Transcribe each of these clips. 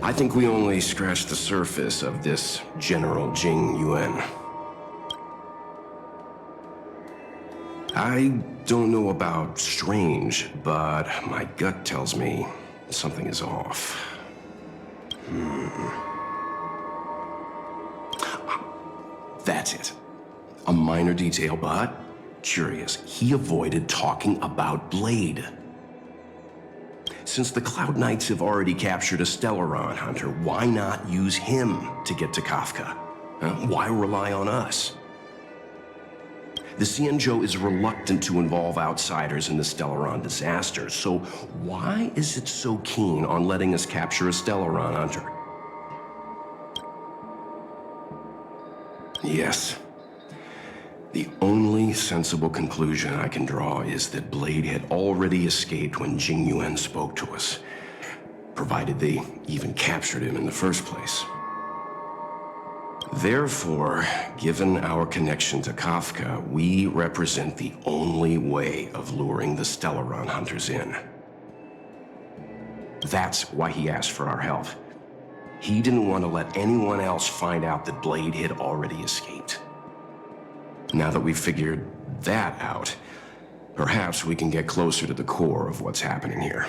I think we only scratched the surface of this General Jing Yuan. I don't know about strange, but my gut tells me something is off. That's it. A minor detail, but curious. He avoided talking about Blade. Since the Cloud Knights have already captured a Stellaron hunter, why not use him to get to Kafka? Why rely on us? The Xianzhou is reluctant to involve outsiders in the Stellaron disaster, so why is it so keen on letting us capture a Stellaron hunter? Yes. The only sensible conclusion I can draw is that Blade had already escaped when Jing Yuan spoke to us, provided they even captured him in the first place. Therefore, given our connection to Kafka, we represent the only way of luring the Stellaron hunters in. That's why he asked for our help. He didn't want to let anyone else find out that Blade had already escaped. Now that we've figured that out, perhaps we can get closer to the core of what's happening here.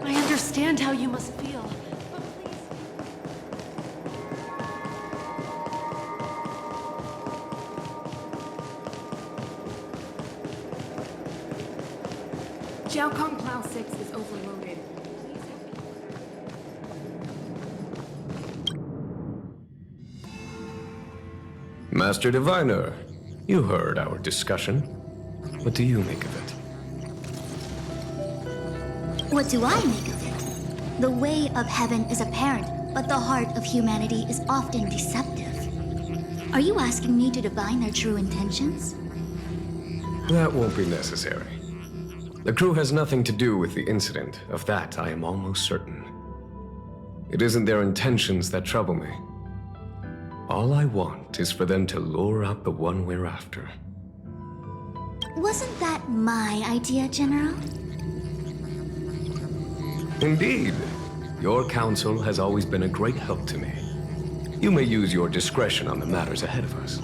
I understand how you must feel. But please. Jiaokong Plow 6 is overloaded. Master Diviner, you heard our discussion. What do you make of it? What do I make of it? The way of heaven is apparent, but the heart of humanity is often deceptive. Are you asking me to divine their true intentions? That won't be necessary. The crew has nothing to do with the incident. Of that, I am almost certain. It isn't their intentions that trouble me. All I want is for them to lure out the one we're after. Wasn't that my idea, General? Indeed. Your counsel has always been a great help to me. You may use your discretion on the matters ahead of us.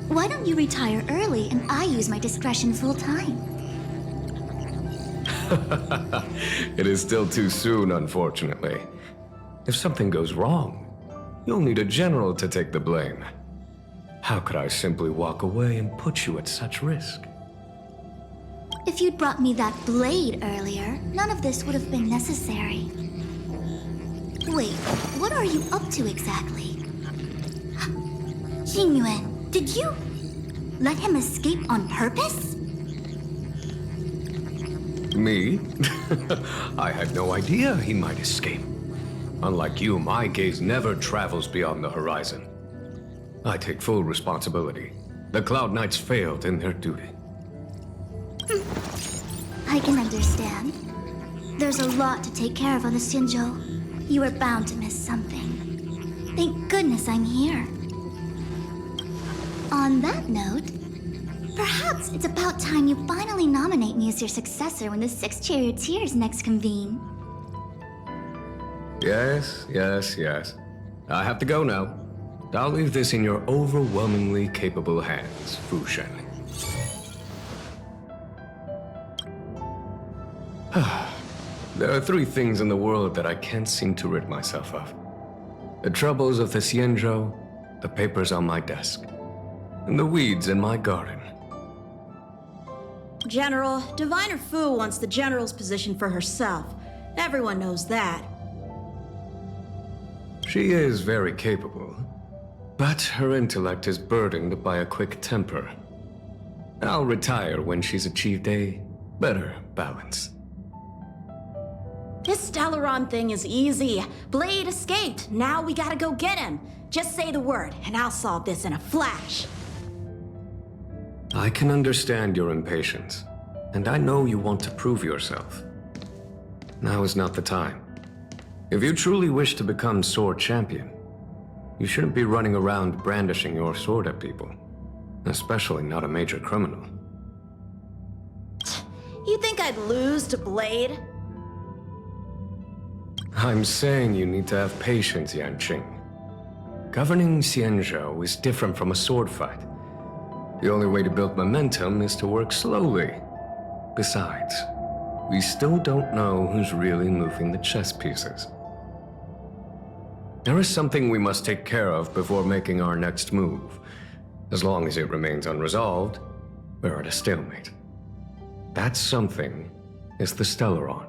Why don't you retire early and I use my discretion full time? It is still too soon, unfortunately. If something goes wrong, you'll need a general to take the blame. How could I simply walk away and put you at such risk? If you'd brought me that blade earlier, none of this would have been necessary. Wait, what are you up to exactly? Jing Yuan, did you let him escape on purpose? Me? I had no idea he might escape. Unlike you, my gaze never travels beyond the horizon. I take full responsibility. The Cloud Knights failed in their duty. I can understand. There's a lot to take care of on the Xianzhou. You were bound to miss something. Thank goodness I'm here. On that note, perhaps it's about time you finally nominate me as introduce your successor when the Six Charioteers next convene. Yes, yes, yes. I have to go now. I'll leave this in your overwhelmingly capable hands, Fu Shen. There are three things in the world that I can't seem to rid myself of. The troubles of the Xianzhou, the papers on my desk, and the weeds in my garden. General, Diviner Fu wants the General's position for herself. Everyone knows that. She is very capable, but her intellect is burdened by a quick temper. I'll retire when she's achieved a better balance. This Stellaron thing is easy. Blade escaped. Now we gotta go get him. Just say the word, and I'll solve this in a flash. I can understand your impatience, and I know you want to prove yourself. Now is not the time. If you truly wish to become sword champion, you shouldn't be running around brandishing your sword at people, especially not a major criminal. You think I'd lose to Blade? I'm saying you need to have patience, Yanqing. Governing Xianzhou is different from a sword fight. The only way to build momentum is to work slowly. Besides, we still don't know who's really moving the chess pieces. There is something we must take care of before making our next move. As long as it remains unresolved, we're at a stalemate. That something is the Stellaron.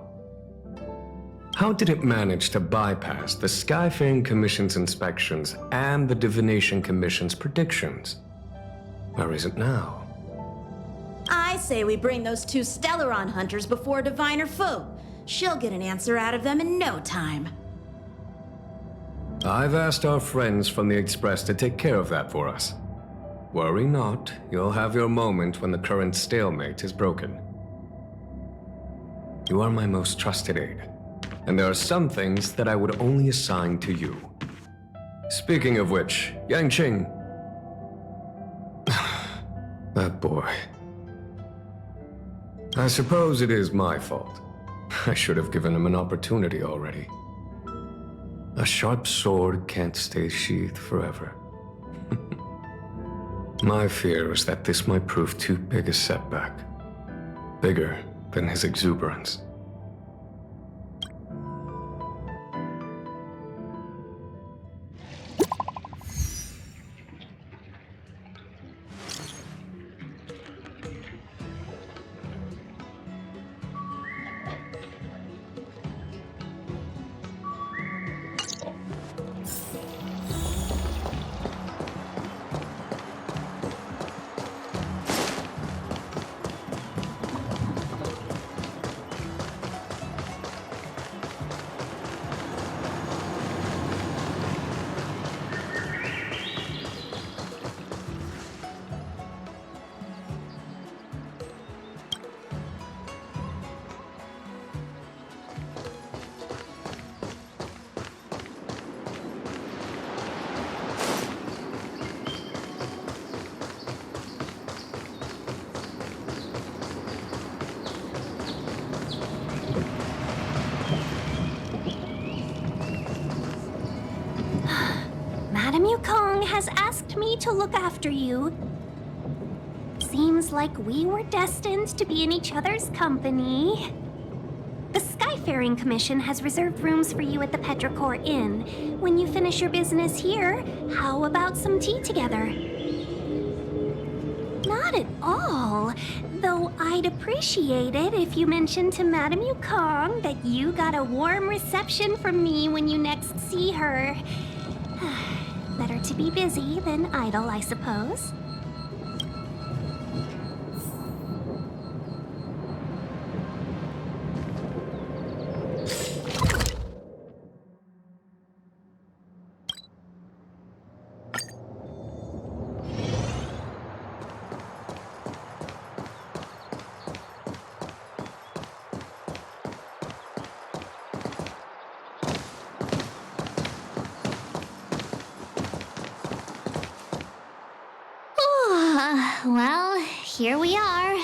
How did it manage to bypass the Skyfaring Commission's inspections and the Divination Commission's predictions? Where is it now? I say we bring those two Stellaron hunters before Diviner Fu. She'll get an answer out of them in no time. I've asked our friends from the Express to take care of that for us. Worry not, you'll have your moment when the current stalemate is broken. You are my most trusted aide, and there are some things that I would only assign to you. Speaking of which, Yanqing... that boy. I suppose it is my fault. I should have given him an opportunity already. A sharp sword can't stay sheathed forever. My fear is that this might prove too big a setback. Bigger than his exuberance. Madame Yukong has asked me to look after you. Seems like we were destined to be in each other's company. The Skyfaring Commission has reserved rooms for you at the Petrichor Inn. When you finish your business here, how about some tea together? Not at all. Though I'd appreciate it if you mentioned to Madame Yukong that you got a warm reception from me when you next see her. Better to be busy than idle, I suppose. Well, here we are.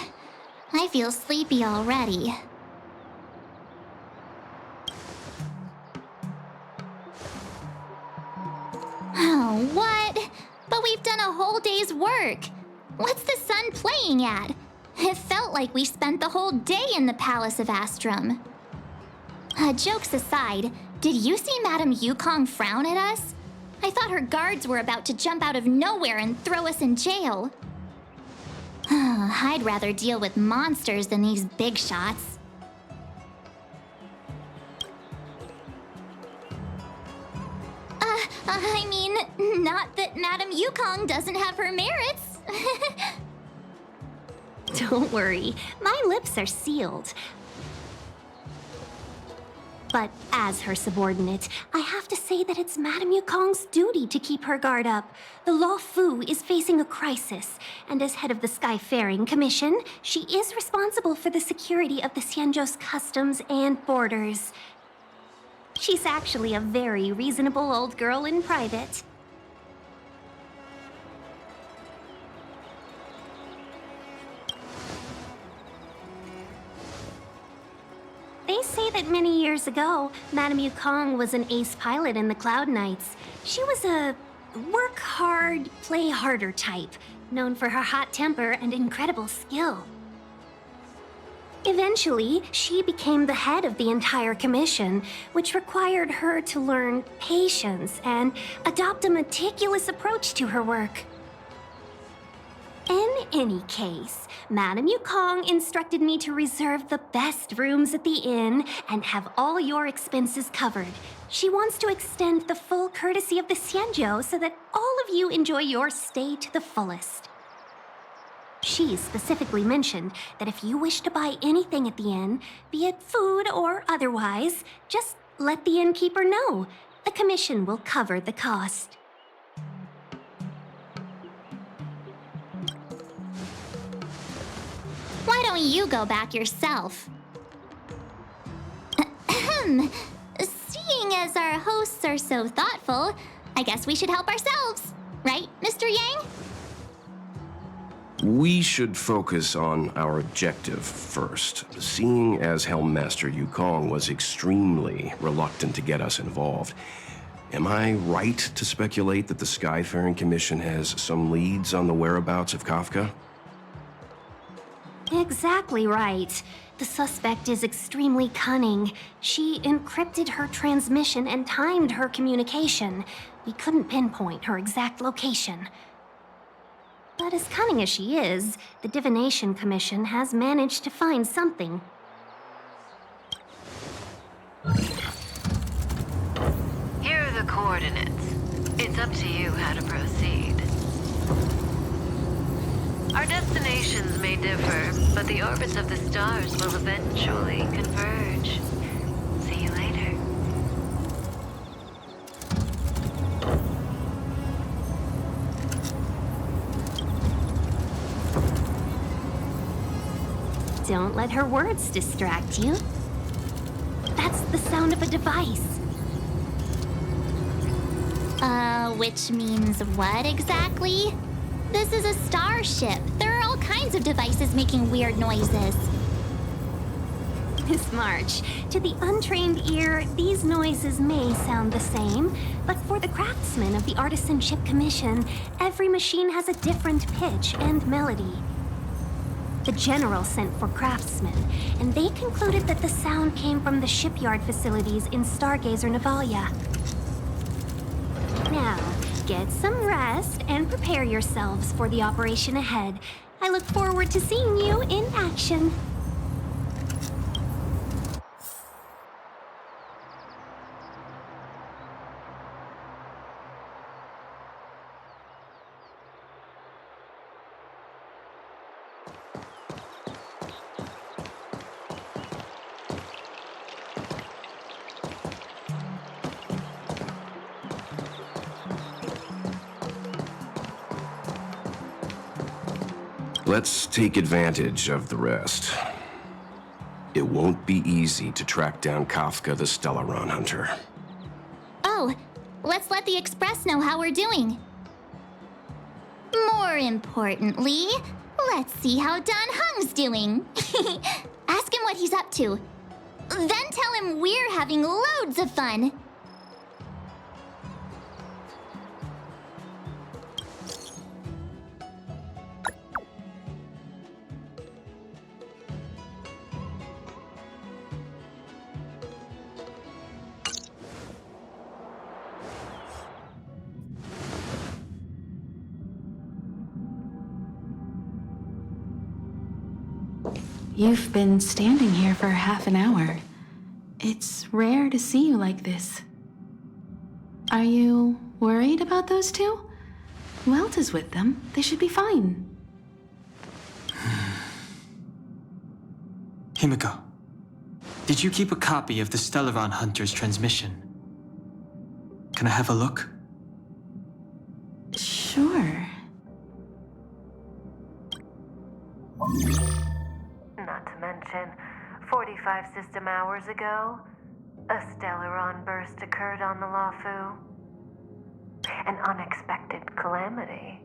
I feel sleepy already. Oh, what? But we've done a whole day's work. What's the sun playing at? It felt like we spent the whole day in the Palace of Astrum. Jokes aside, did you see Madame Yukong frown at us? I thought her guards were about to jump out of nowhere and throw us in jail. I'd rather deal with monsters than these big shots. I mean, not that Madame Yukong doesn't have her merits. Don't worry, my lips are sealed. But as her subordinate, I have to say that it's Madame Yukong's duty to keep her guard up. The Law Fu is facing a crisis, and as head of the Skyfaring Commission, she is responsible for the security of the Xianzhou's customs and borders. She's actually a very reasonable old girl in private. They say that many years ago, Madame Yukong was an ace pilot in the Cloud Knights. She was a work hard, play harder type, known for her hot temper and incredible skill. Eventually, she became the head of the entire commission, which required her to learn patience and adopt a meticulous approach to her work. In any case, Madame Yukong instructed me to reserve the best rooms at the inn and have all your expenses covered. She wants to extend the full courtesy of the Xianzhou so that all of you enjoy your stay to the fullest. She specifically mentioned that if you wish to buy anything at the inn, be it food or otherwise, just let the innkeeper know. The commission will cover the cost. Why don't you go back yourself? Ahem. Seeing as our hosts are so thoughtful, I guess we should help ourselves. Right, Mr. Yang? We should focus on our objective first. Seeing as Helmmaster Yukong was extremely reluctant to get us involved, am I right to speculate that the Skyfaring Commission has some leads on the whereabouts of Kafka? Exactly right. The suspect is extremely cunning. She encrypted her transmission and timed her communication. We couldn't pinpoint her exact location. But as cunning as she is, the Divination Commission has managed to find something. Here are the coordinates. It's up to you how to proceed. Our destinations may differ, but the orbits of the stars will eventually converge. See you later. Don't let her words distract you. That's the sound of a device. Which means what exactly? This is a starship. There are all kinds of devices making weird noises. Miss March, to the untrained ear, these noises may sound the same, but for the craftsmen of the Artisanship Commission, every machine has a different pitch and melody. The General sent for craftsmen, and they concluded that the sound came from the shipyard facilities in Stargazer Navalia. Now, get some rest and prepare yourselves for the operation ahead. I look forward to seeing you in action. Let's take advantage of the rest. It won't be easy to track down Kafka the Stellaron Hunter. Oh, let's let the Express know how we're doing. More importantly, Let's see how Don Hung's doing. Ask him what he's up to. Then tell him we're having loads of fun. You've been standing here for half an hour. It's rare to see you like this. Are you worried about those two? Who else is with them? They should be fine. Himiko, did you keep a copy of the Stellaron Hunter's transmission? Can I have a look? Sure. Not to mention, 45 system hours ago, a Stellaron burst occurred on the Lawfu. An unexpected calamity,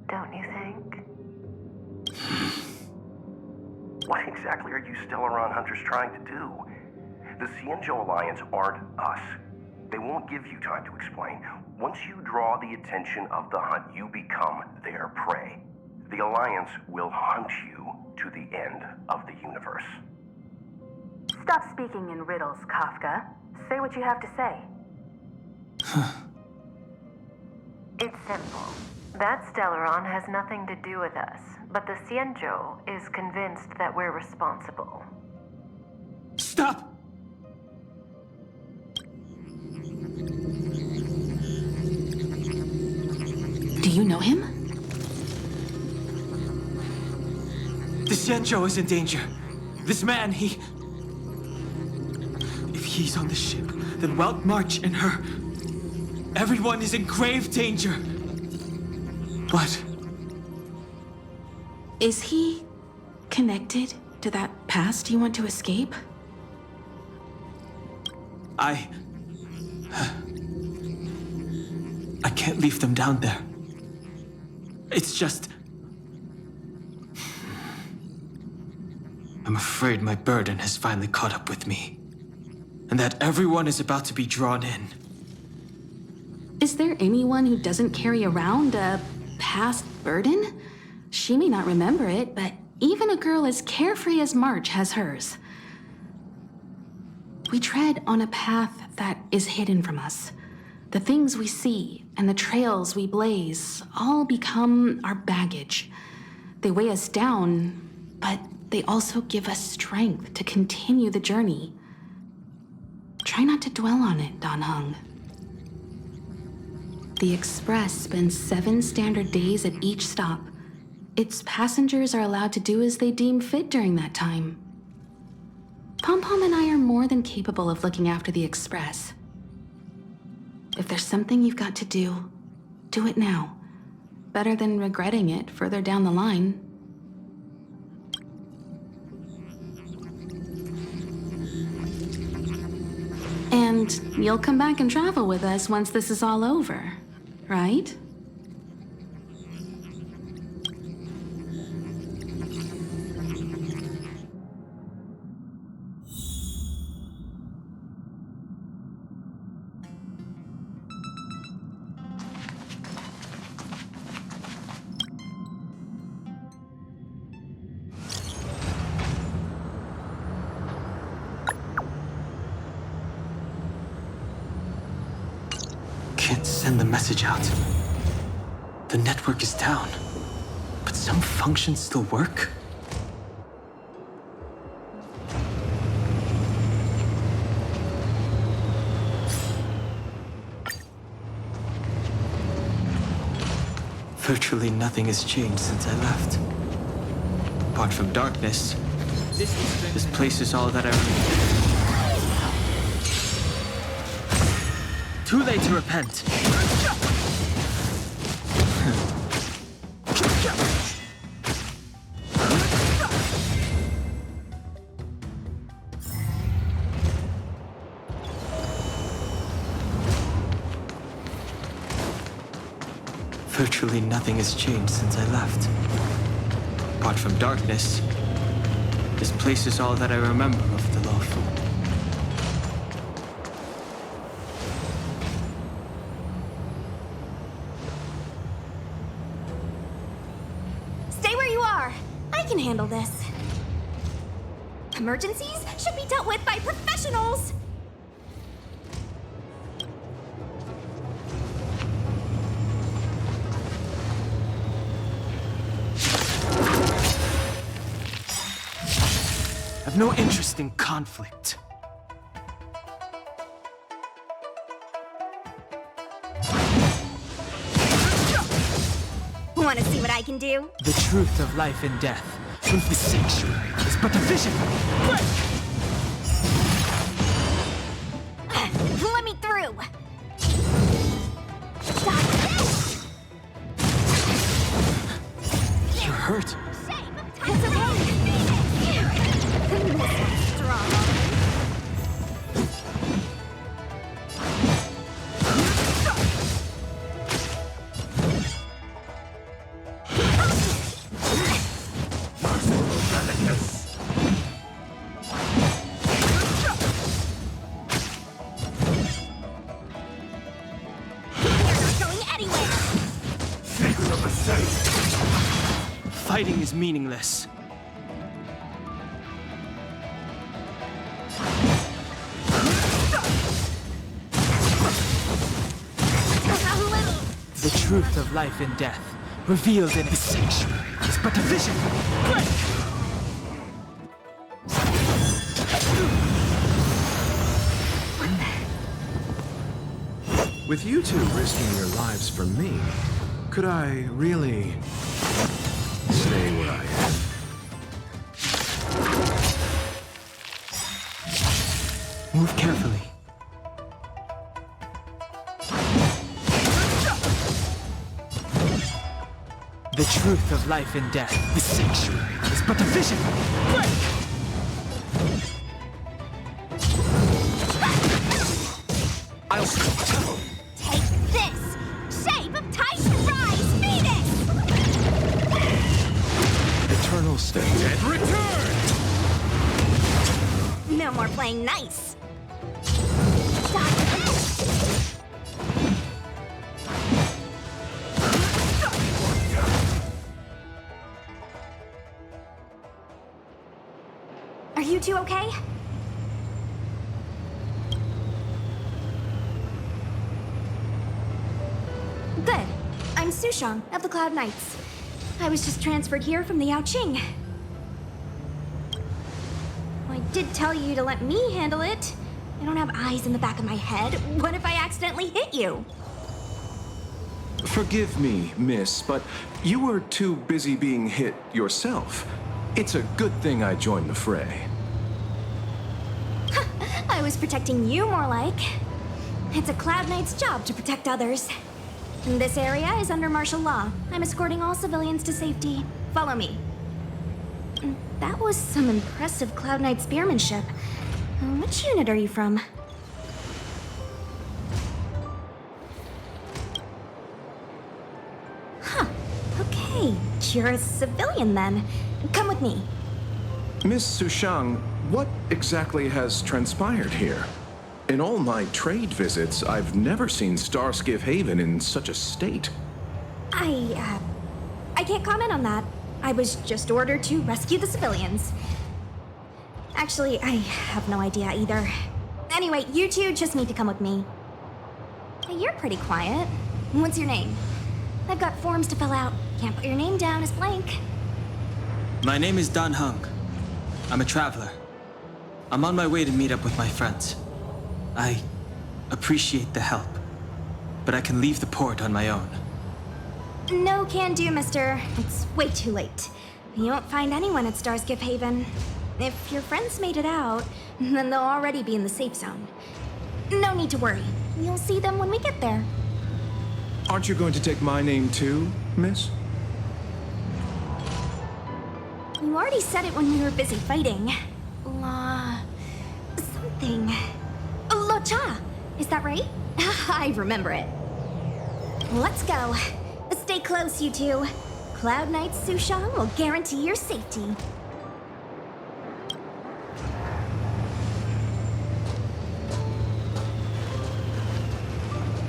don't you think? What exactly are you Stellaron hunters trying to do? The Cienjo Alliance aren't us. They won't give you time to explain. Once you draw the attention of the hunt, you become their prey. The Alliance will hunt you to the end of the universe. Stop speaking in riddles, Kafka. Say what you have to say. It's simple. That Stellaron has nothing to do with us, but the Cienjo is convinced that we're responsible. Stop! Do you know him? The Xianzhou is in danger. This man, If he's on the ship, then Welt March and her... Everyone is in grave danger. What? Is he connected to that past you want to escape? I can't leave them down there. It's just... I'm afraid my burden has finally caught up with me. And that everyone is about to be drawn in. Is there anyone who doesn't carry around a past burden? She may not remember it, but even a girl as carefree as March has hers. We tread on a path that is hidden from us. The things we see and the trails we blaze all become our baggage. They weigh us down, but they also give us strength to continue the journey. Try not to dwell on it, Don Hung. The Express spends 7 standard days at each stop. Its passengers are allowed to do as they deem fit during that time. Pom-Pom and I are more than capable of looking after the Express. If there's something you've got to do, do it now. Better than regretting it further down the line. And you'll come back and travel with us once this is all over, right? Can't send the message out. The network is down. But some functions still work? Virtually nothing has changed since I left. Apart from darkness, this place is all that I remember. Too late to repent. Virtually nothing has changed since I left. apart from darkness, this place is all that I remember of the lawful. Stay where you are. I can handle this. Emergencies should be dealt with by professionals. I've no interest in conflict. Want to see what I can do? The truth of life and death, proof the sanctuary is but a vision. Let me through. Stop this! You're hurt. It's okay. This one's strong. Fighting is meaningless. The truth of life and death, revealed in his sanctuary, is but a vision. With you two risking your lives for me, could I really stay where I am? Move carefully. The truth of life and death, the sanctuary, is but a vision. I'll Take this! Shape of Titan Rise Phoenix! Eternal state. And return! No more playing nice. Stop this! Are you two okay? Good. I'm Sushang of the Cloud Knights. I was just transferred here from the Yaoqing. I did tell you to let me handle it. I don't have eyes in the back of my head. What if I accidentally hit you? Forgive me, miss, but you were too busy being hit yourself. It's a good thing I joined the fray. I was protecting you more like. It's a Cloud Knight's job to protect others. This area is under martial law. I'm escorting all civilians to safety. Follow me. That was some impressive Cloud Knight spearmanship. Which unit are you from? Huh. Okay. You're a civilian then. Come with me. Miss Sushang, what exactly has transpired here? In all my trade visits, I've never seen Starskiff Haven in such a state. I can't comment on that. I was just ordered to rescue the civilians. Actually, I have no idea either. Anyway, you two just need to come with me. Hey, you're pretty quiet. What's your name? I've got forms to fill out. Can't put your name down as blank. My name is Dan Hung. I'm a traveler. I'm on my way to meet up with my friends. I appreciate the help, but I can leave the port on my own. No can do, mister. It's way too late. You won't find anyone at Starskiff Haven. If your friends made it out, then they'll already be in the safe zone. No need to worry. You'll see them when we get there. Aren't you going to take my name too, miss? You already said it when we were busy fighting. Something. Locha! Is that right? I remember it. Let's go. Stay close, you two. Cloud Knight's Sushang will guarantee your safety.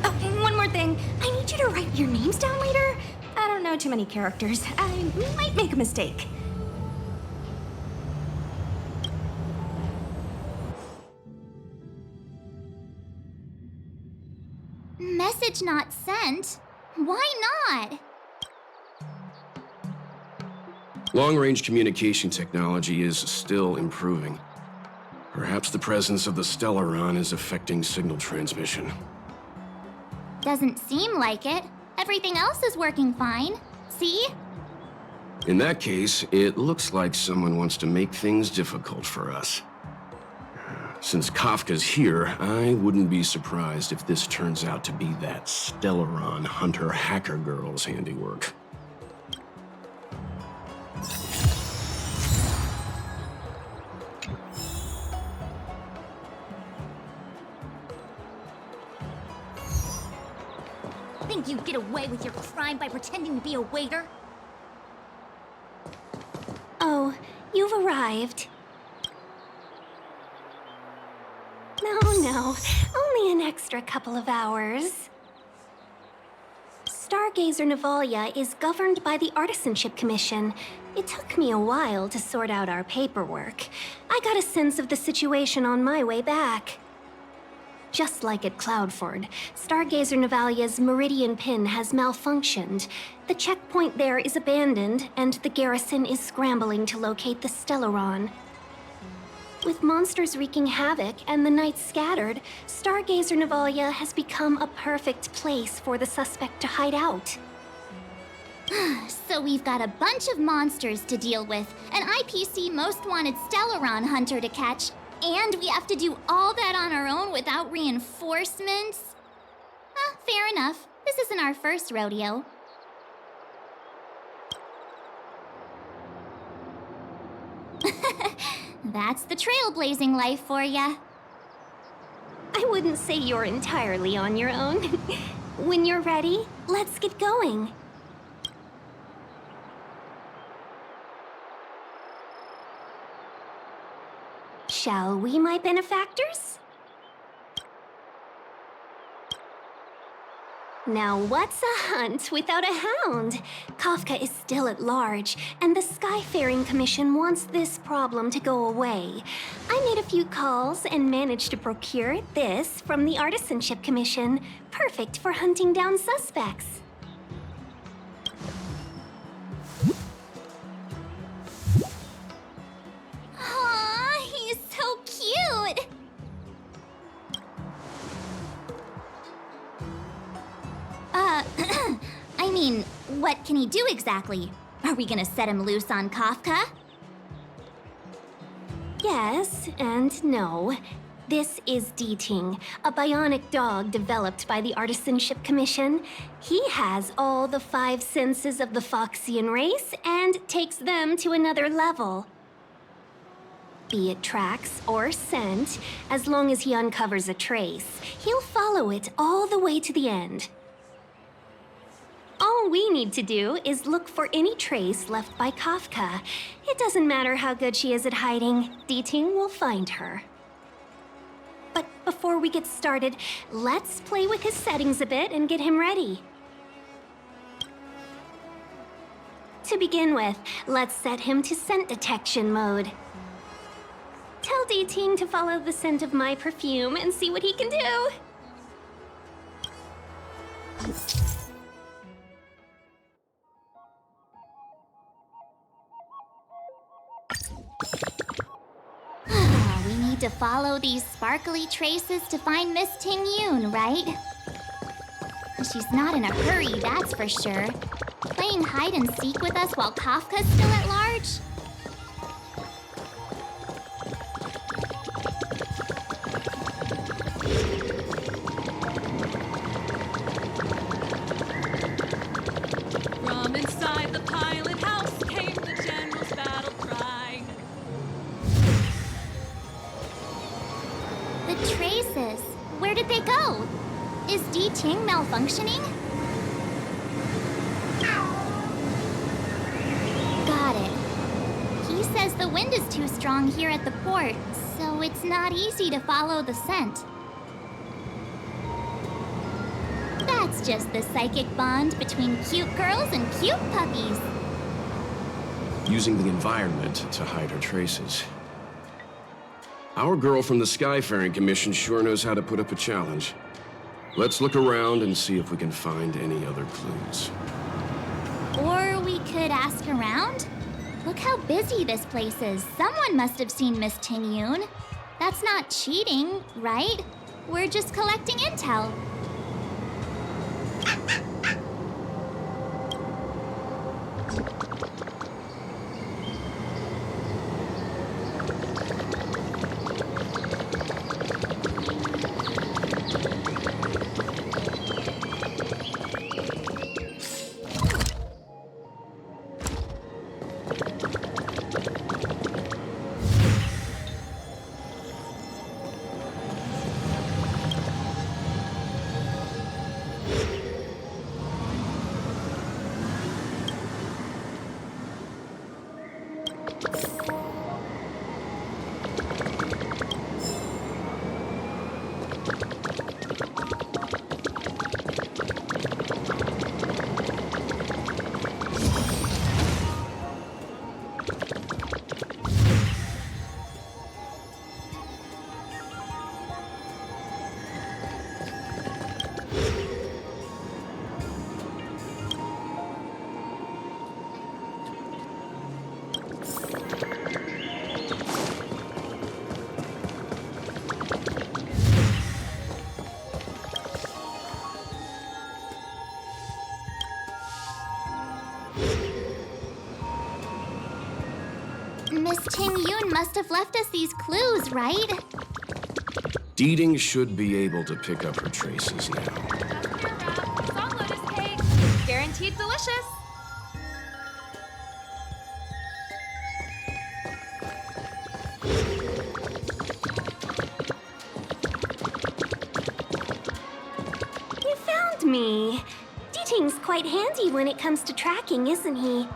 Oh, and one more thing. I need you to write your names down later. I don't know too many characters. I might make a mistake. Message not sent? Why not? Long-range communication technology is still improving. Perhaps the presence of the Stellaron is affecting signal transmission. Doesn't seem like it. Everything else is working fine. See? In that case, it looks like someone wants to make things difficult for us. Since Kafka's here, I wouldn't be surprised if this turns out to be that Stellaron hunter hacker girl's handiwork. Think you'd get away with your crime by pretending to be a waiter? Oh, you've arrived. No, only an extra couple of hours. Stargazer Navalia is governed by the Artisanship Commission. It took me a while to sort out our paperwork. I got a sense of the situation on my way back. Just like at Cloudford, Stargazer Navalia's Meridian Pin has malfunctioned. The checkpoint there is abandoned, and the garrison is scrambling to locate the Stellaron. With monsters wreaking havoc and the night scattered, Stargazer Navalia has become a perfect place for the suspect to hide out. So we've got a bunch of monsters to deal with, an IPC Most Wanted Stellaron hunter to catch, and we have to do all that on our own without reinforcements? Fair enough. This isn't our first rodeo. That's the trailblazing life for ya. I wouldn't say you're entirely on your own. When you're ready, let's get going. Shall we, my benefactors? Now what's a hunt without a hound? Kafka is still at large, and the Skyfaring Commission wants this problem to go away. I made a few calls and managed to procure this from the Artisanship Commission, perfect for hunting down suspects. Aw, he's so cute! I mean, what can he do exactly? Are we gonna set him loose on Kafka? Yes and no. This is Deeting, a bionic dog developed by the Artisanship Commission. He has all the 5 senses of the Foxian race and takes them to another level. Be it tracks or scent, as long as he uncovers a trace, he'll follow it all the way to the end. All we need to do is look for any trace left by Kafka. It doesn't matter how good she is at hiding, Deeting will find her. But before we get started, let's play with his settings a bit and get him ready. To begin with, let's set him to scent detection mode. Tell Deeting to follow the scent of my perfume and see what he can do. We need to follow these sparkly traces to find Miss Ting Yoon, right? She's not in a hurry, that's for sure. Playing hide and seek with us while Kafka's still at large? From inside the pilot house came the general's battle cry. The traces. Where did they go? Is Deeting malfunctioning? The wind is too strong here at the port, so it's not easy to follow the scent. That's just the psychic bond between cute girls and cute puppies. Using the environment to hide her traces. Our girl from the Skyfaring Commission sure knows how to put up a challenge. Let's look around and see if we can find any other clues. Or we could ask around? Look how busy this place is. Someone must have seen Miss Ting-Yoon. That's not cheating, right? We're just collecting intel. Miss Ting-Yoon must have left us these clues, right? Deeding should be able to pick up her traces now. Song lotus cake. Guaranteed delicious. You found me. Deeting's quite handy when it comes to tracking, isn't he?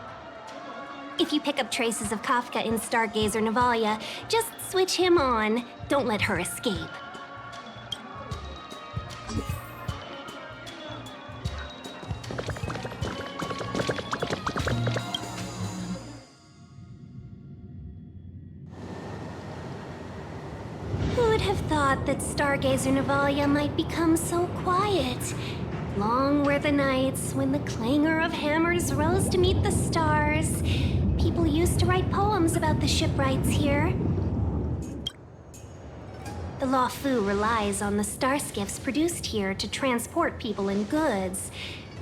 If you pick up traces of Kafka in Stargazer Navalia, just switch him on. Don't let her escape. Who would have thought that Stargazer Navalia might become so quiet? Long were the nights when the clangor of hammers rose to meet the stars. People used to write poems about the shipwrights here. The Lawfu relies on the starskiffs produced here to transport people and goods.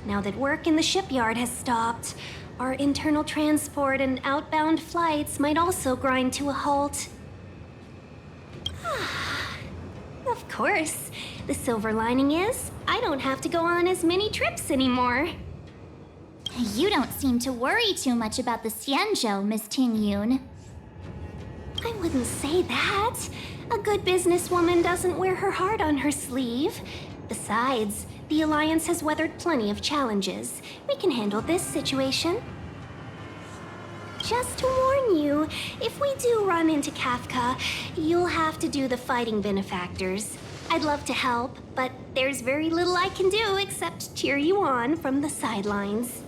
Now that work in the shipyard has stopped, our internal transport and outbound flights might also grind to a halt. Of course. The silver lining is, I don't have to go on as many trips anymore. You don't seem to worry too much about the Xianzhou, Miss Ting-Yoon. I wouldn't say that. A good businesswoman doesn't wear her heart on her sleeve. Besides, the Alliance has weathered plenty of challenges. We can handle this situation. Just to warn you, if we do run into Kafka, you'll have to do the fighting benefactors. I'd love to help, but there's very little I can do except cheer you on from the sidelines.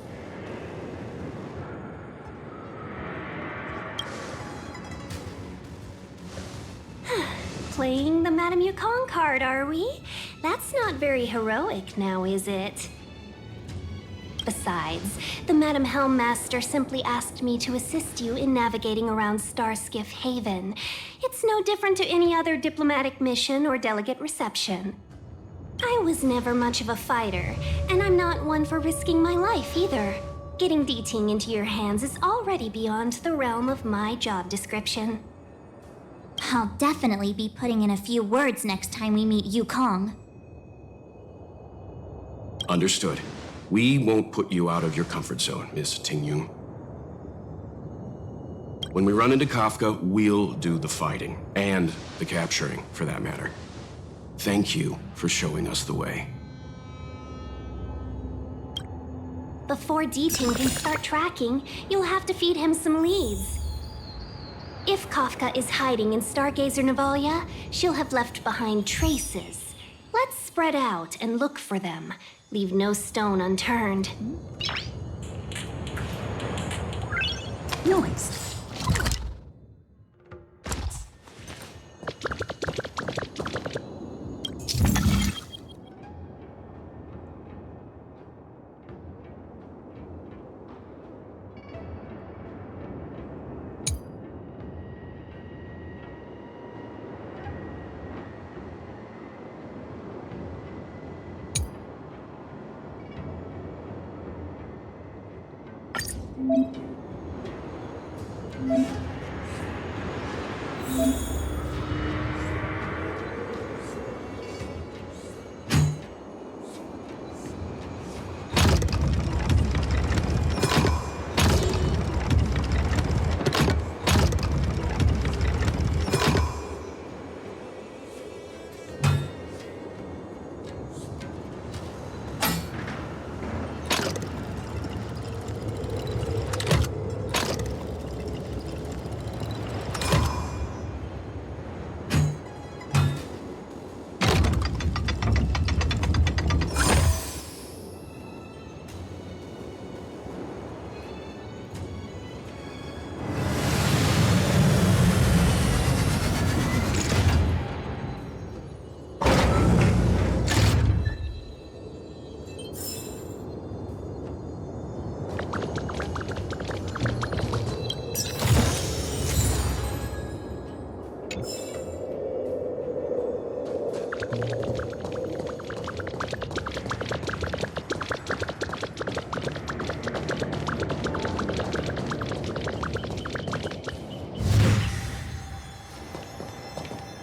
Playing the Madame Yukong card, are we? That's not very heroic now, is it? Besides, the Madame Helmmaster simply asked me to assist you in navigating around Starskiff Haven. It's no different to any other diplomatic mission or delegate reception. I was never much of a fighter, and I'm not one for risking my life either. Getting Deeting into your hands is already beyond the realm of my job description. I'll definitely be putting in a few words next time we meet Yukong. Understood. We won't put you out of your comfort zone, Miss Ting-Yoon. When we run into Kafka, we'll do the fighting. And the capturing, for that matter. Thank you for showing us the way. Before Deeting can start tracking, you'll have to feed him some leads. If Kafka is hiding in Stargazer Navalia, she'll have left behind traces. Let's spread out and look for them. Leave no stone unturned. Noise.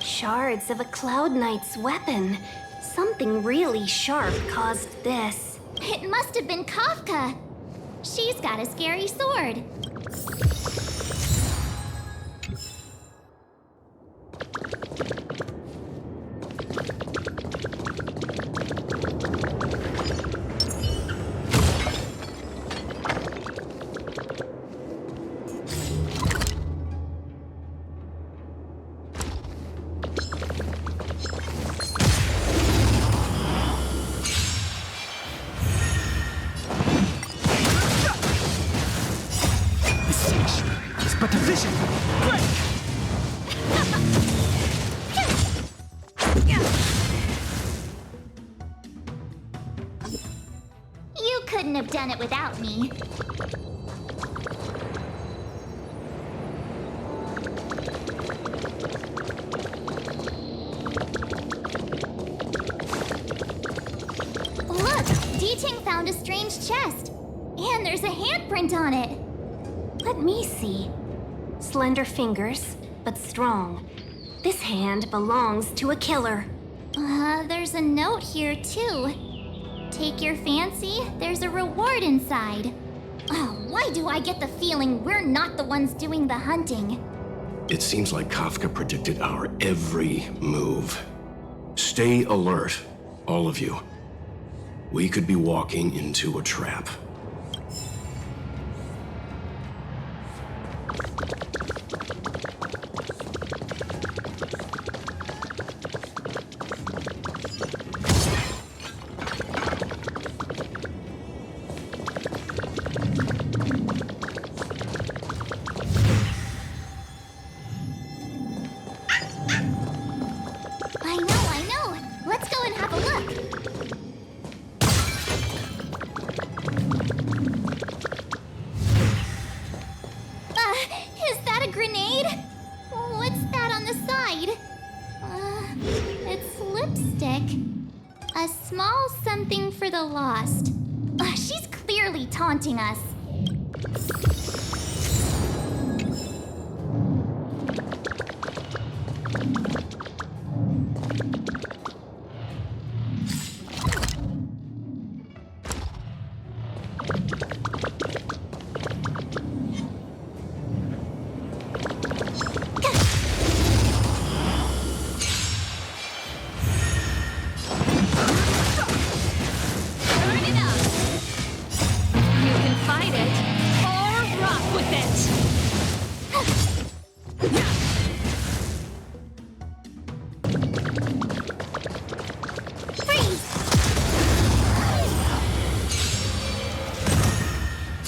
Shards of a Cloud Knight's weapon. Something really sharp caused this. It must have been Kafka. She's got a scary sword. But the vision! You couldn't have done it without me. Look, D-Ting found a strange chest. And there's a handprint on it. Let me see. Slender fingers, but strong. This hand belongs to a killer. There's a note here, too. Take your fancy, there's a reward inside. Oh, why do I get the feeling we're not the ones doing the hunting? It seems like Kafka predicted our every move. Stay alert, all of you. We could be walking into a trap. I know. Let's go and have a look. Is that a grenade? What's that on the side? It's lipstick. A small something for the lost. She's clearly taunting us. Turn it up. You can fight it or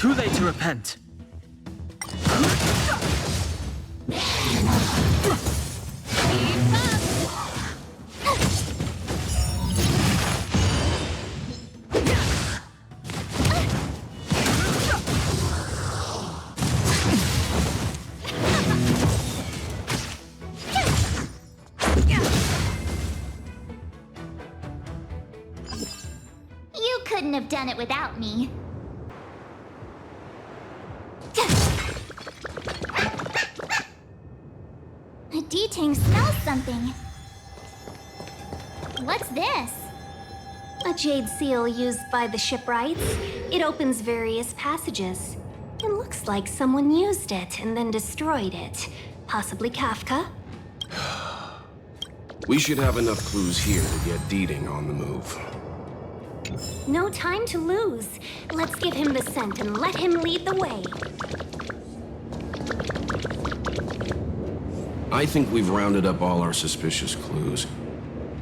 Too late to repent. You couldn't have done it without me. D-Ting smells something. What's this? A jade seal used by the shipwrights. It opens various passages. It looks like someone used it and then destroyed it. Possibly Kafka? We should have enough clues here to get Deeding on the move. No time to lose. Let's give him the scent and let him lead the way. I think we've rounded up all our suspicious clues.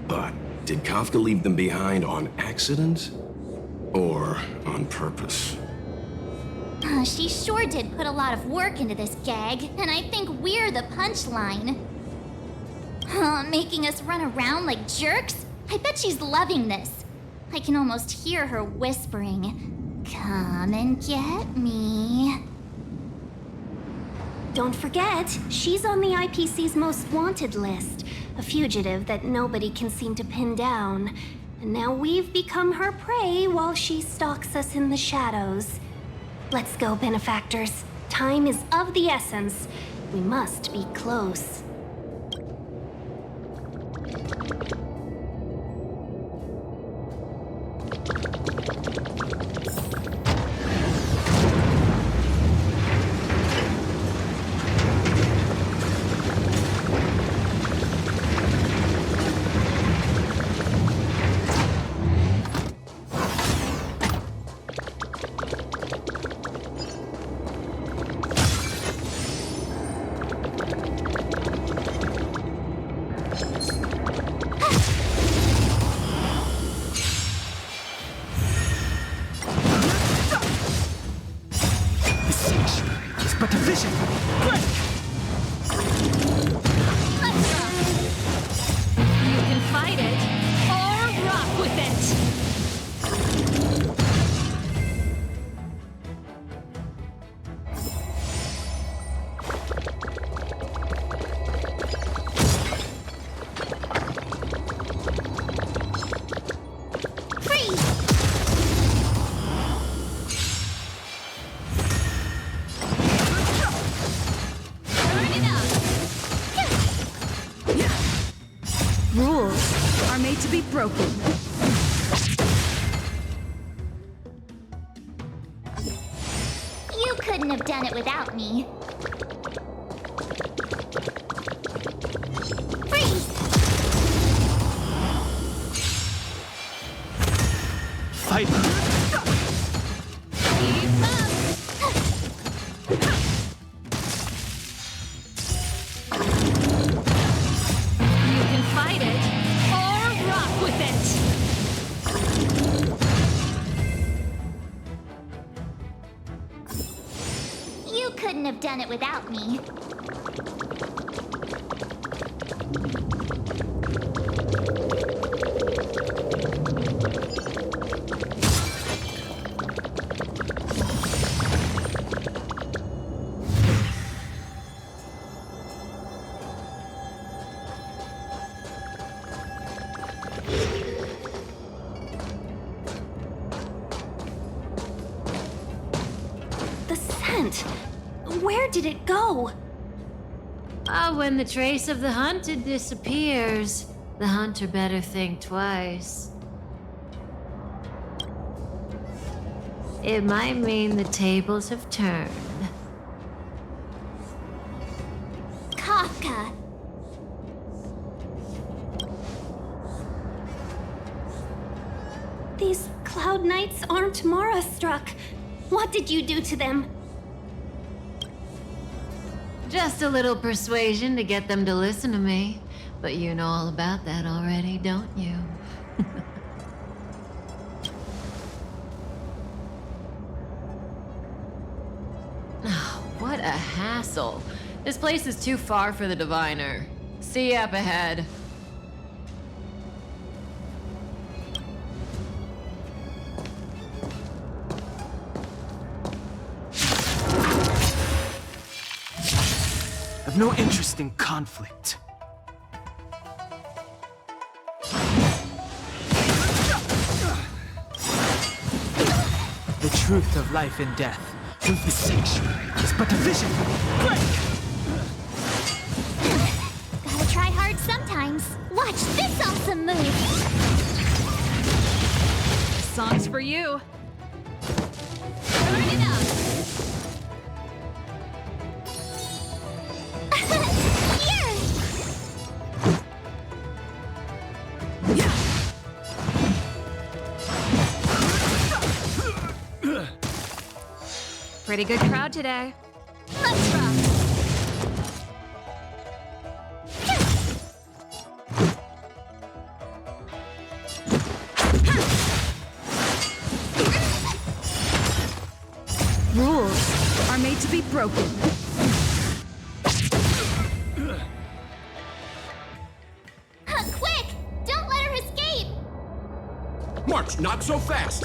But did Kafka leave them behind on accident? Or on purpose? She sure did put a lot of work into this gag, and I think we're the punchline. Making us run around like jerks? I bet she's loving this. I can almost hear her whispering, "Come and get me." Don't forget, she's on the IPC's most wanted list. A fugitive that nobody can seem to pin down. And now we've become her prey while she stalks us in the shadows. Let's go, benefactors. Time is of the essence. We must be close. But a vision! Quick! You can fight it, or rock with it! Rules are made to be broken. You couldn't have done it without me. Freeze! Fight! Keep up! You can fight it, or rock with it! You couldn't have done it without me. The scent. Where did it go? When the trace of the hunted disappears, the hunter better think twice. It might mean the tables have turned. Kafka. These Cloud Knights aren't Mara struck. What did you do to them? Just a little persuasion to get them to listen to me. But you know all about that already, don't you? hassle. This place is too far for the diviner. See you up ahead. I've no interest in conflict. The truth of life and death with the sanctuary is but a vision. Break! Gotta try hard sometimes. Watch this awesome move! Song's for you. Turn it up. Pretty good crowd today. Let's rock. Rules are made to be broken. Quick! Don't let her escape! March, not so fast!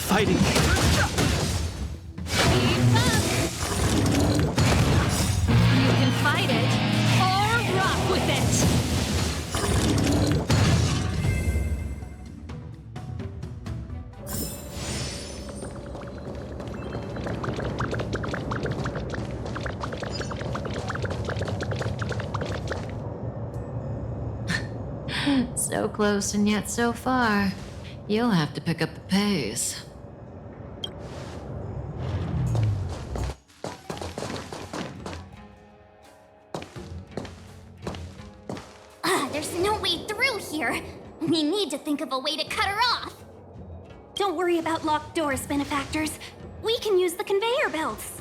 Fighting. Keep up. You can fight it or rock with it. So close and yet so far. You'll have to pick up the pace. There's no way through here. We need to think of a way to cut her off. Don't worry about locked doors, benefactors. We can use the conveyor belts.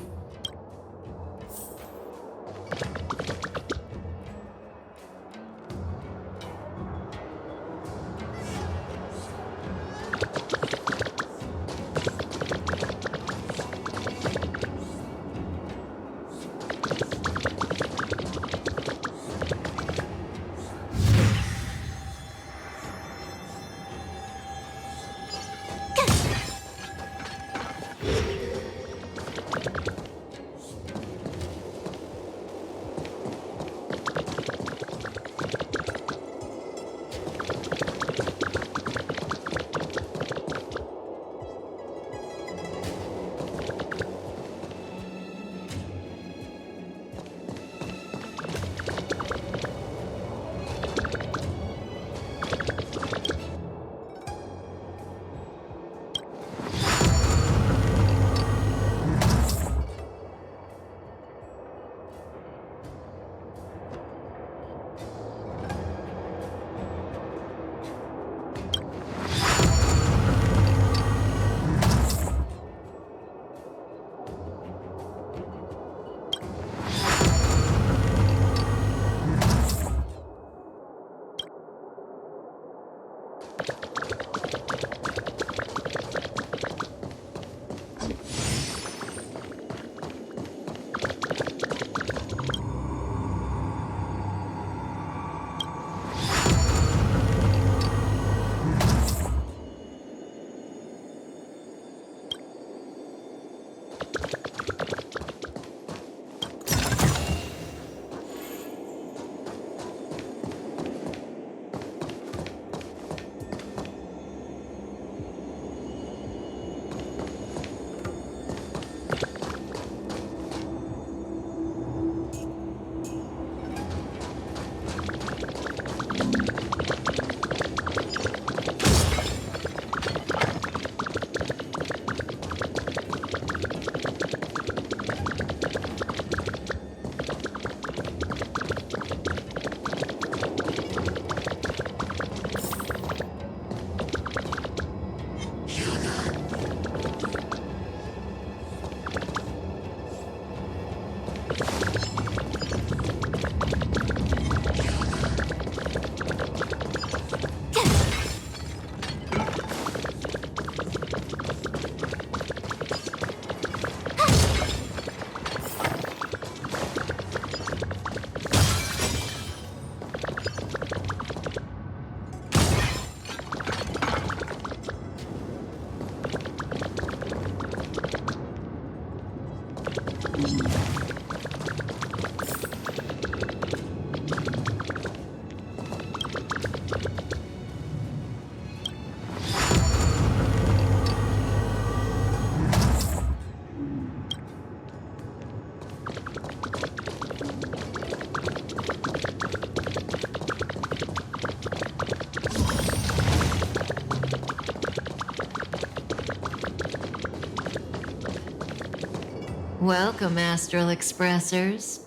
Welcome, Astral Expressors.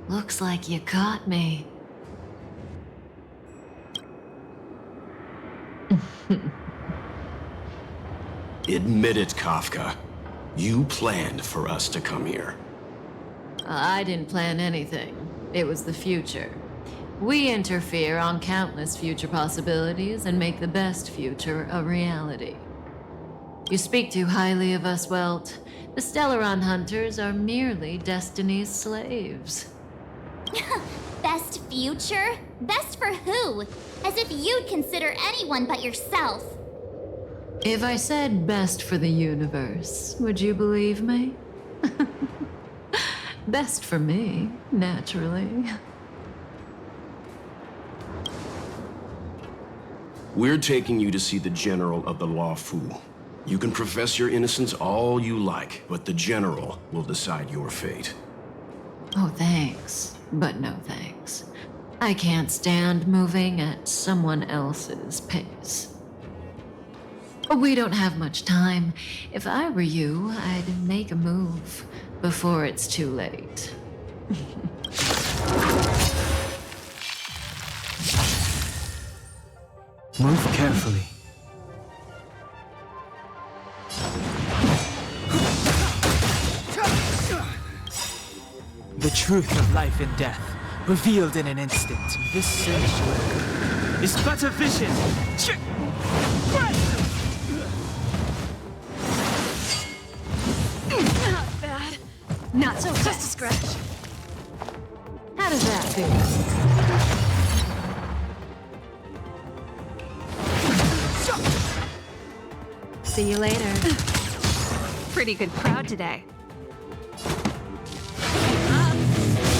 Looks like you caught me. Admit it, Kafka. You planned for us to come here. I didn't plan anything. It was the future. We interfere on countless future possibilities and make the best future a reality. You speak too highly of us, Welt. The Stellaron Hunters are merely Destiny's slaves. Best future? Best for who? As if you'd consider anyone but yourself. If I said best for the universe, would you believe me? Best for me, naturally. We're taking you to see the General of the Law Fu. You can profess your innocence all you like, but the General will decide your fate. Oh, thanks. But no thanks. I can't stand moving at someone else's pace. We don't have much time. If I were you, I'd make a move before it's too late. Move carefully. The truth of life and death, revealed in an instant. This sanctuary is but a vision. Not bad. Not so just a scratch. How does that feel? See you later. Pretty good crowd today.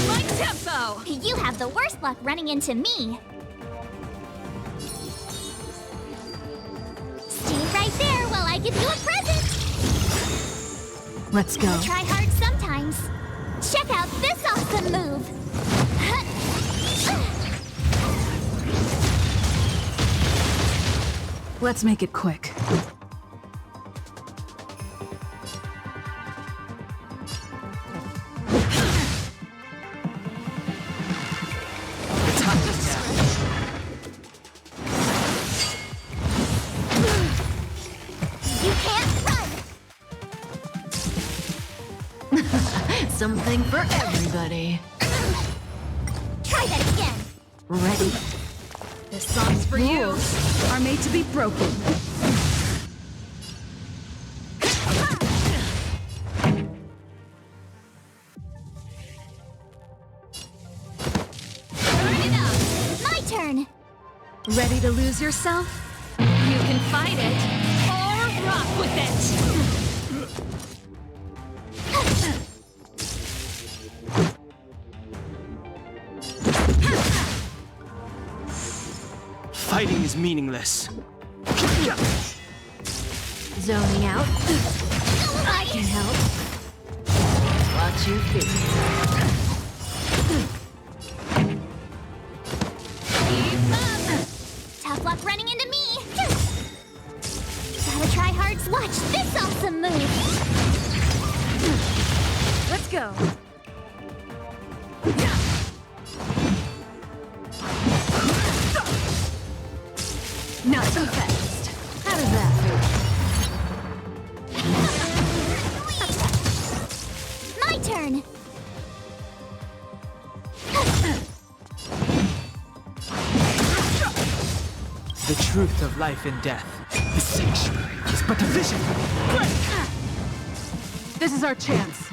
My tempo! You have the worst luck running into me. Stay right there while I give you a present. Let's go. Gotta try hard sometimes. Check out this awesome move. Let's make it quick. Something for everybody. Try that again. Ready? This song's for you. Are made to be broken. Turn it up. My turn. Ready to lose yourself? You can fight it or rock with it. Fighting is meaningless. Zoning out. I can help. Watch your feet. Keep up. Tough luck running into me. Gotta try hard. Watch this awesome move. Let's go. Not so fast. How does that feel? My turn. The truth of life and death. The sanctuary is but a vision. This is our chance.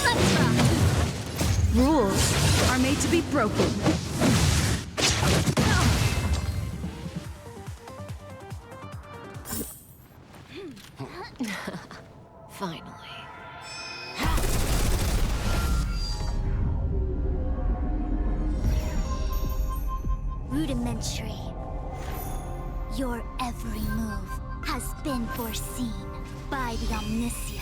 Let's rock. Rules are made to be broken. Finally. Rudimentary. Your every move has been foreseen by the Omniscient.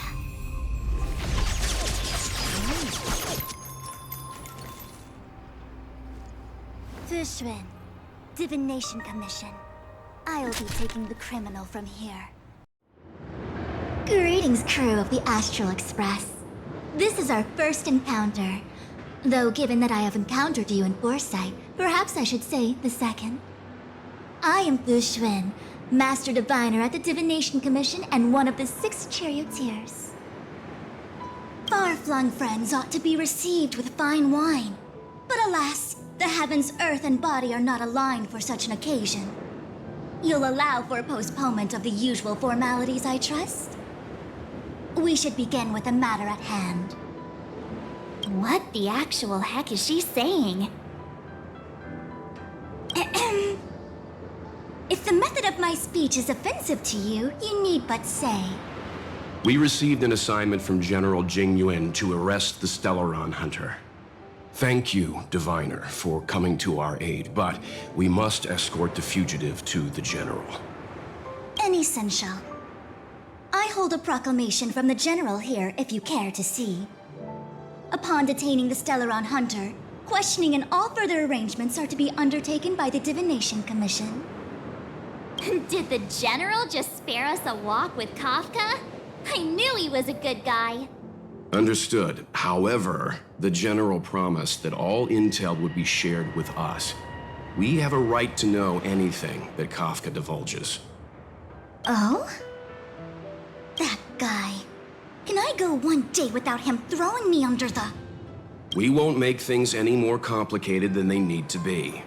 Fishrin, Divination Commission. I'll be taking the criminal from here. Greetings, crew of the Astral Express. This is our first encounter. Though given that I have encountered you in foresight, perhaps I should say the second. I am Fu Xuan, Master Diviner at the Divination Commission and one of the 6 charioteers. Far-flung friends ought to be received with fine wine. But alas, the heavens, earth, and body are not aligned for such an occasion. You'll allow for a postponement of the usual formalities, I trust? We should begin with the matter at hand. What the actual heck is she saying? If the method of my speech is offensive to you, you need but say. We received an assignment from General Jing Yuan to arrest the Stellaron Hunter. Thank you, Diviner, for coming to our aid, but we must escort the fugitive to the General. An essential. I hold a proclamation from the General here, if you care to see. Upon detaining the Stellaron Hunter, questioning and all further arrangements are to be undertaken by the Divination Commission. Did the General just spare us a walk with Kafka? I knew he was a good guy. Understood. However, the General promised that all intel would be shared with us. We have a right to know anything that Kafka divulges. Oh? That guy. Can I go one day without him throwing me under the... We won't make things any more complicated than they need to be.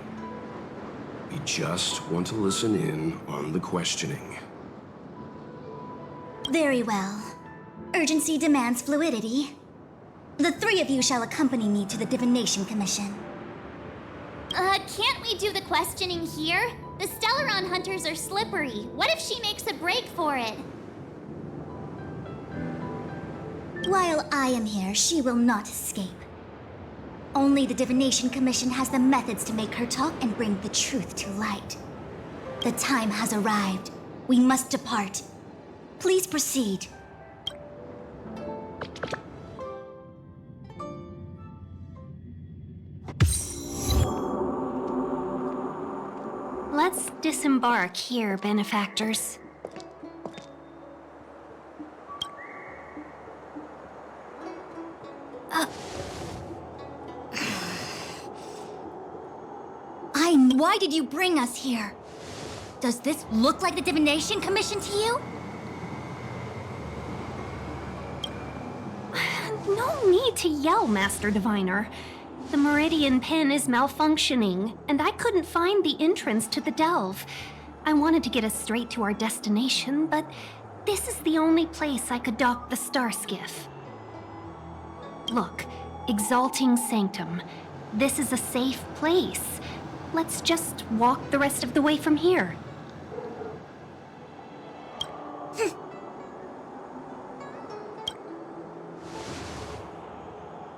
We just want to listen in on the questioning. Very well. Urgency demands fluidity. The 3 of you shall accompany me to the Divination Commission. Can't we do the questioning here? The Stellaron hunters are slippery. What if she makes a break for it? While I am here, she will not escape. Only the Divination Commission has the methods to make her talk and bring the truth to light. The time has arrived. We must depart. Please proceed. Let's disembark here, benefactors. Why did you bring us here? Does this look like the Divination Commission to you? No need to yell, Master Diviner. The Meridian Pin is malfunctioning, and I couldn't find the entrance to the delve. I wanted to get us straight to our destination, but this is the only place I could dock the star skiff. Look, Exalting Sanctum. This is a safe place. Let's just walk the rest of the way from here.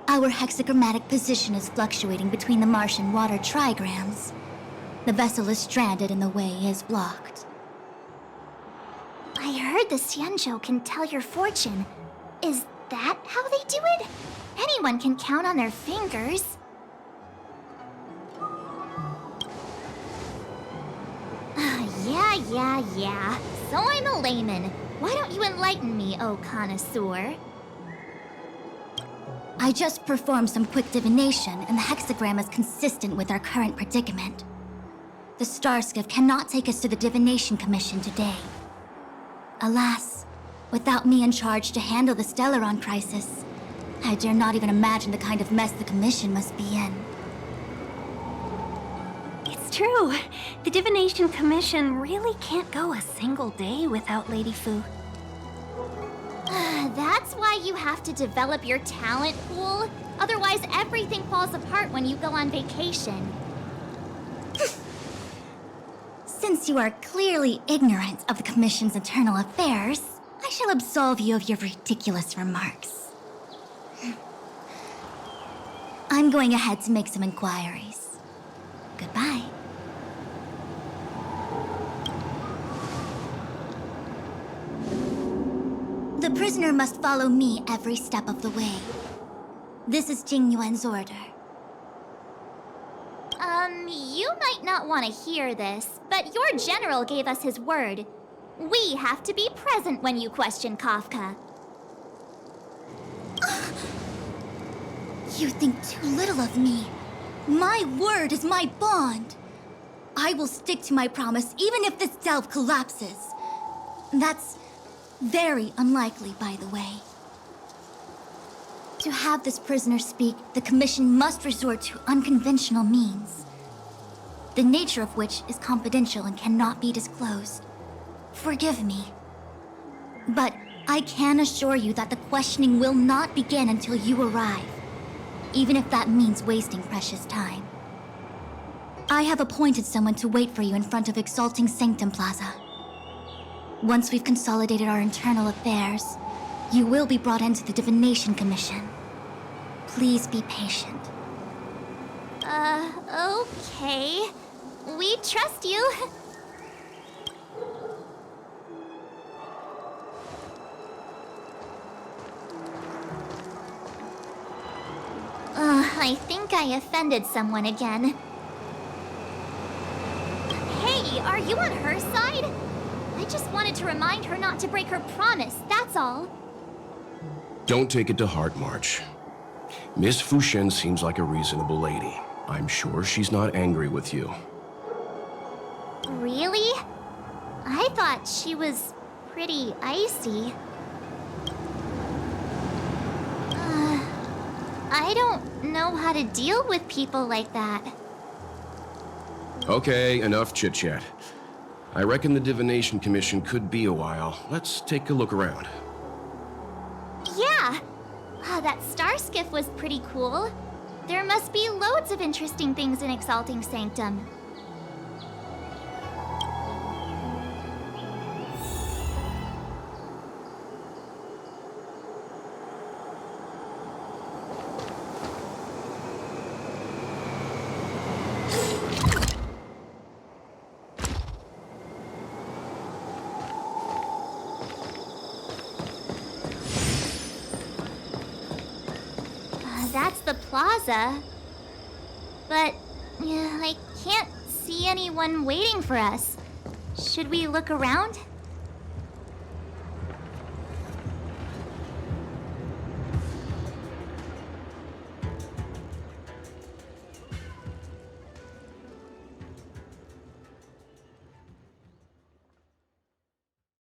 Our hexagrammatic position is fluctuating between the Martian water trigrams. The vessel is stranded and the way is blocked. I heard the Xianzhou can tell your fortune. Is that how they do it? Anyone can count on their fingers. Yeah. So I'm a layman. Why don't you enlighten me, oh connoisseur? I just performed some quick divination, and the hexagram is consistent with our current predicament. The star skiff cannot take us to the Divination Commission today. Alas, without me in charge to handle the Stellaron crisis, I dare not even imagine the kind of mess the Commission must be in. It's true. The Divination Commission really can't go a single day without Lady Fu. That's why you have to develop your talent pool. Otherwise, everything falls apart when you go on vacation. Since you are clearly ignorant of the Commission's internal affairs, I shall absolve you of your ridiculous remarks. I'm going ahead to make some inquiries. Goodbye. The prisoner must follow me every step of the way. This is Jing Yuan's order. You might not want to hear this, but your general gave us his word. We have to be present when you question Kafka. You think too little of me. My word is my bond. I will stick to my promise even if this delve collapses. That's very unlikely, by the way. To have this prisoner speak, the Commission must resort to unconventional means, the nature of which is confidential and cannot be disclosed. Forgive me. But I can assure you that the questioning will not begin until you arrive, even if that means wasting precious time. I have appointed someone to wait for you in front of Exalting Sanctum Plaza. Once we've consolidated our internal affairs, you will be brought into the Divination Commission. Please be patient. Okay. We trust you. I think I offended someone again. Hey, are you on her side? I just wanted to remind her not to break her promise, that's all. Don't take it to heart, March. Miss Fushen seems like a reasonable lady. I'm sure she's not angry with you. Really? I thought she was pretty icy. I don't know how to deal with people like that. Okay, enough chit-chat. I reckon the Divination Commission could be a while. Let's take a look around. Yeah! That star skiff was pretty cool. There must be loads of interesting things in Exalting Sanctum. That's the plaza. But I can't see anyone waiting for us. Should we look around?